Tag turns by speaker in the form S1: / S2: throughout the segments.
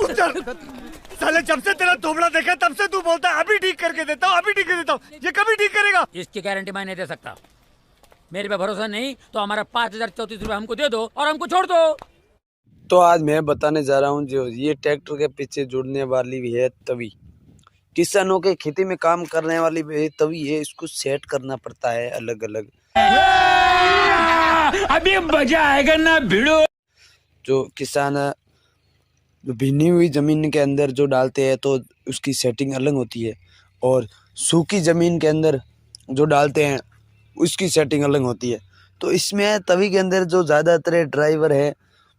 S1: साले जब से तेरा थोबड़ा देखा तब से तू बोलता है अभी ठीक करके देता हूँ, अभी ठीक कर देता हूँ। ये कभी ठीक करेगा?
S2: इसकी गारंटी मैं नहीं दे सकता। मेरे पे भरोसा नहीं तो हमारा 5034 रुपए हमको दे दो और हमको छोड़ दो।
S3: तो आज मैं बताने जा रहा हूँ जो ये ट्रैक्टर के पीछे जुड़ने वाली भी है तवी, किसानों के खेती में काम करने वाली भी तवी है। इसको सेट करना पड़ता है अलग अलग।
S2: अभी मजा आएगा ना भिड़ो।
S3: जो किसान जो भीनी हुई जमीन के अंदर जो डालते हैं तो उसकी सेटिंग अलग होती है, और सूखी जमीन के अंदर जो डालते हैं उसकी सेटिंग अलग होती है। तो इसमें तवी के अंदर जो ज़्यादातर ड्राइवर है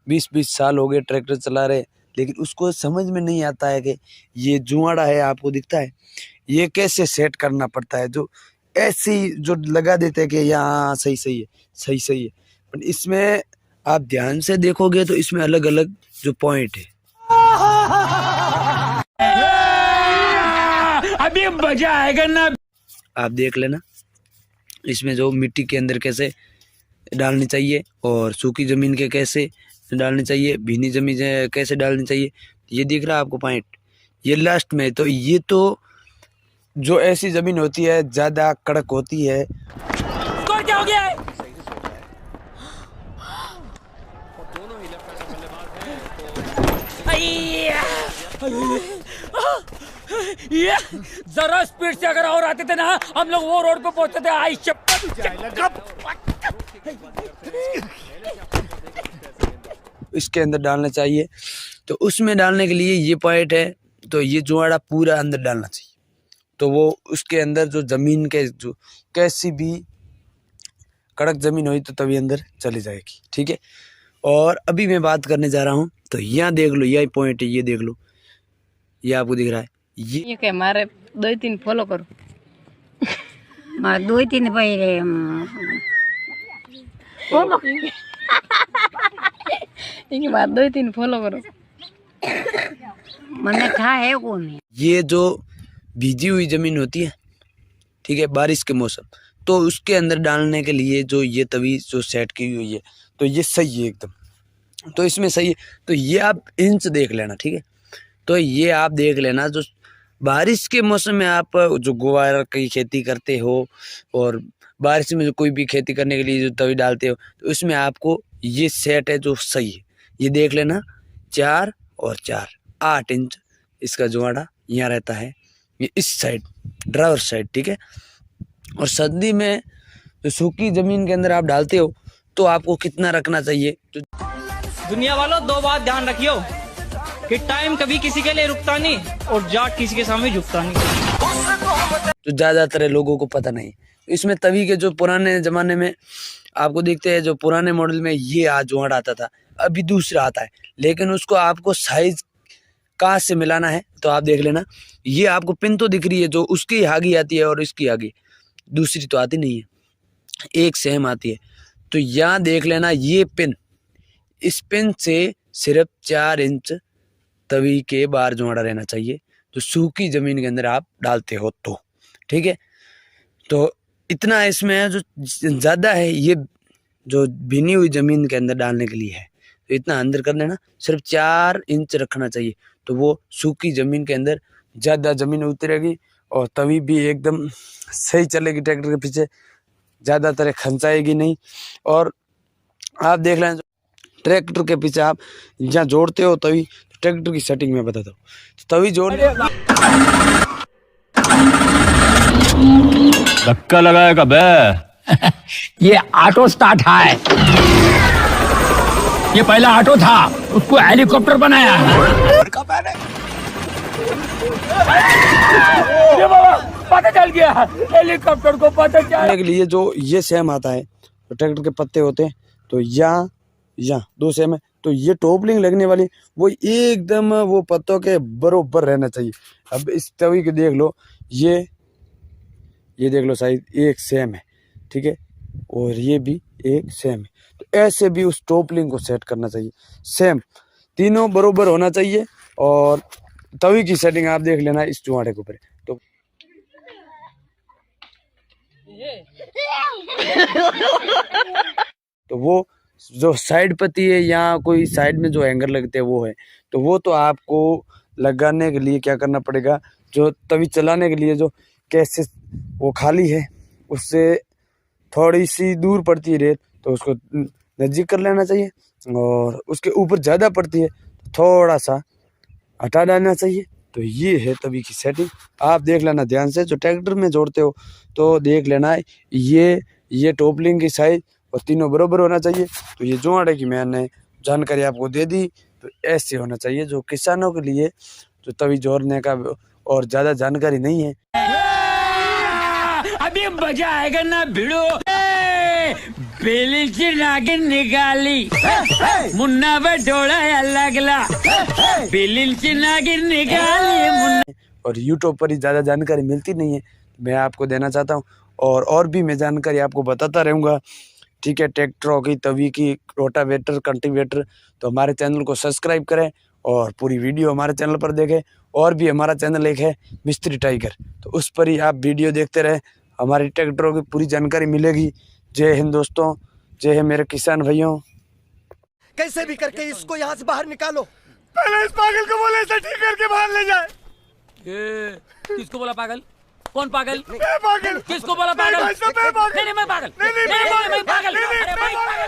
S3: 20-20 साल हो गए ट्रैक्टर चला रहे, लेकिन उसको समझ में नहीं आता है कि ये जुआड़ा है, आपको दिखता है, ये कैसे सेट करना पड़ता है। जो ऐसे ही जो लगा देते हैं कि यहाँ सही सही है, सही सही है, पर इसमें आप ध्यान से देखोगे तो इसमें अलग अलग जो पॉइंट है।
S2: अभी मजा आएगा ना।
S3: आप देख लेना इसमें जो मिट्टी के अंदर कैसे डालनी चाहिए और सूखी ज़मीन के कैसे डालनी चाहिए, भीनी ज़मीन कैसे डालनी चाहिए। ये दिख रहा है आपको पॉइंट, ये लास्ट में। तो ये तो जो ऐसी ज़मीन होती है ज़्यादा कड़क होती है।
S2: स्कोर क्या हो गया है? जरा स्पीड से अगर और आते थे ना हम लोग वो रोड पे पहुंचते थे। आई
S3: इसके अंदर डालना चाहिए, तो उसमें डालने के लिए ये पॉइंट है। तो ये जुआड़ा पूरा अंदर डालना चाहिए, तो वो उसके अंदर जो ज़मीन के जो कैसी भी कड़क ज़मीन हुई तो तभी अंदर चली जाएगी, ठीक है। और अभी मैं बात करने जा रहा हूँ, तो यहाँ देख लो, यही पॉइंट है, ये देख लो, ये आपको दिख रहा है। ये
S4: के मारे 2-3 फॉलो करो। मारे 2-3 भाई रे फॉलो इनके बाद 2-3 फॉलो करो। मैंने कहा है कौन है
S3: ये जो भीजी हुई ज़मीन होती है, ठीक है, बारिश के मौसम, तो उसके अंदर डालने के लिए जो ये तवी जो सेट की हुई है, तो ये सही है एकदम। तो इसमें सही है, तो ये आप इंच देख लेना, ठीक है। तो ये आप देख लेना, जो बारिश के मौसम में आप जो गुवार की खेती करते हो और बारिश में जो कोई भी खेती करने के लिए जो तवी डालते हो, तो उसमें आपको ये सेट है जो सही है। ये देख लेना, 4 और 4 8 इंच इसका जुआड़ा यहाँ रहता है, ये इस साइड ड्राइवर साइड, ठीक है। और सर्दी में जो सूखी ज़मीन के अंदर आप डालते हो तो आपको कितना रखना चाहिए। तो
S5: दुनिया वालों, 2 बात ध्यान रखियो कि टाइम कभी किसी के लिए रुकता नहीं और जाट किसी के सामने झुकता नहीं।
S3: जो ज़्यादातर लोगों को पता नहीं, इसमें तवी के जो पुराने ज़माने में आपको देखते हैं, जो पुराने मॉडल में ये जुआड़ आता था, अभी दूसरा आता है, लेकिन उसको आपको साइज कहाँ से मिलाना है तो आप देख लेना। ये आपको पिन तो दिख रही है, जो उसकी आगे आती है और इसकी आगे, दूसरी तो आती नहीं है, एक सेम आती है। तो यहाँ देख लेना, ये पिन, इस पिन से सिर्फ 4 इंच तवी के बाहर जुआड़ा रहना चाहिए, तो सूखी ज़मीन के अंदर आप डालते हो तो, ठीक है। तो इतना इसमें है, जो ज़्यादा है ये जो भीनी हुई ज़मीन के अंदर डालने के लिए है, तो इतना अंदर कर लेना, सिर्फ 4 इंच रखना चाहिए। तो वो सूखी ज़मीन के अंदर ज़्यादा ज़मीन उतरेगी और तवी भी एकदम सही चलेगी, ट्रैक्टर के पीछे ज़्यादातर खंचाएगी नहीं। और आप देख लें, ट्रैक्टर के पीछे आप जहाँ जोड़ते हो तवी, ट्रैक्टर की सेटिंग में बताता हूँ। तो तवी जोड़ने
S6: धक्का लगाएगा बे।
S2: ये ऑटो स्टार्ट है। ये पहला ऑटो था, उसको हेलीकॉप्टर बनाया है। पता चल गया हेलीकॉप्टर को, पता चल
S3: के लिए जो ये सेम आता है, तो ट्रैक्टर के पत्ते होते हैं, तो यहाँ 2 सेम है, तो ये टोपलिंग लगने वाली वो एकदम वो पत्तों के बरोबर रहना चाहिए। अब इस तवी के देख लो, ये देख लो, साइज एक सेम है, ठीक है, और ये भी एक सेम है। तो ऐसे भी उस टोपलिंग को सेट करना चाहिए, सेम तीनों बरोबर होना चाहिए। और तवी की सेटिंग आप देख लेना इस जुआड़े के ऊपर। तो वो जो साइड पत्ती है, या कोई साइड में जो हैंगर लगते हैं वो है, तो वो तो आपको लगाने के लिए क्या करना पड़ेगा, जो तवी चलाने के लिए जो कैसे वो खाली है उससे थोड़ी सी दूर पड़ती है रेत, तो उसको नज़दीक कर लेना चाहिए, और उसके ऊपर ज़्यादा पड़ती है तो थोड़ा सा हटा डालना चाहिए। तो ये है तवी की सेटिंग, आप देख लेना ध्यान से। जो ट्रैक्टर में जोड़ते हो तो देख लेना है ये टॉपलिंग की साइज और तीनों बराबर होना चाहिए। तो ये जोड़ है कि मैंने जानकारी आपको दे दी, तो ऐसे होना चाहिए। जो किसानों के लिए जो तवी जोड़ने का और ज़्यादा जानकारी नहीं है,
S2: अभी मजा आएगा ना भिड़ो। बेलीची नागिन निकाली, मुन्ना बटोड़ा लगला, बेलीची नागिन निकाली मुन्ना।
S3: और यूट्यूब पर ही ज़्यादा जानकारी मिलती नहीं है, मैं आपको देना चाहता हूँ। और भी मैं जानकारी आपको बताता रहूँगा, ठीक है। ट्रैक्टरों की, तवी की, रोटावेटर, कल्टीवेटर, तो हमारे चैनल को सब्सक्राइब करें और पूरी वीडियो हमारे चैनल पर देखें। और भी हमारा चैनल एक है मिस्त्री टाइगर, तो उस पर ही आप वीडियो देखते रहें, हमारी ट्रैक्टरों की पूरी जानकारी मिलेगी। जय हिंद दोस्तों, जय है मेरे किसान भाइयों।
S1: कैसे भी करके इसको यहाँ से बाहर निकालो। पहले इस पागल को बोले इसे ठीक करके बाहर ले जाए।
S2: किसको बोला पागल? कौन पागल?
S1: मैं पागल।
S2: किसको बोला पागल?
S1: मैं पागल।
S2: नहीं मैं पागल। नहीं मैं पागल। अरे भाई पागल।